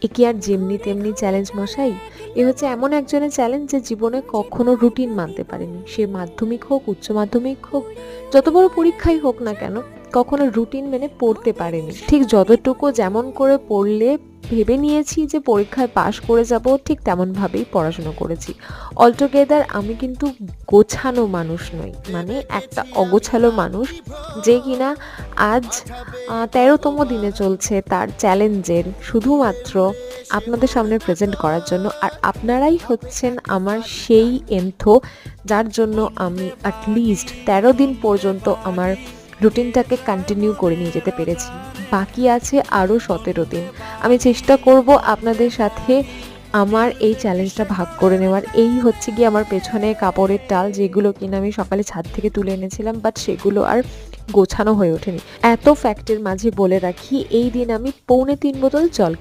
এ কি আর যেমনি তেমনি চ্যালেঞ্জ মশাই? এ হচ্ছে এমন একজনের চ্যালেঞ্জ যে জীবনে কখনো রুটিন মানতে পারেনি। সে মাধ্যমিক হোক, উচ্চ মাধ্যমিক হোক, যত বড় পরীক্ষাই হোক না কেন, কখনো রুটিন মেনে পড়তে পারেনি। ঠিক যতটুকু যেমন করে পড়লে ভেবে নিয়েছি যে পরীক্ষায় পাশ করে যাব, ঠিক তেমনভাবেই পড়াশুনো করেছি। অলটুগেদার আমি কিন্তু গোছানো মানুষ নই। মানে একটা অগোছালো মানুষ, যে কিনা আজ ১৩তম দিনে চলছে তার চ্যালেঞ্জের, শুধুমাত্র আপনাদের সামনে প্রেজেন্ট করার জন্য। আর আপনারাই হচ্ছেন আমার সেই এন্থো, যার জন্য আমি অ্যাটলিস্ট ১৩ দিন পর্যন্ত আমার রুটিনটাকে কন্টিনিউ করে নিয়ে যেতে পেরেছি। বাকি আছে আরও ১৭ দিন। আমি চেষ্টা করব আপনাদের সাথে আমার এই চ্যালেঞ্জটা ভাগ করে নেওয়ার। এই হচ্ছে গিয়ে আমার পেছনে কাপড়ের টাল, যেগুলো কিনা আমি সকালে ছাদ থেকে তুলে এনেছিলাম, বাট সেগুলো আর গোছানো হয়ে ওঠেনি। এত ফ্যাক্টের মাঝে বলে রাখি, এই দিন আমি ৩.৫ বোতল জল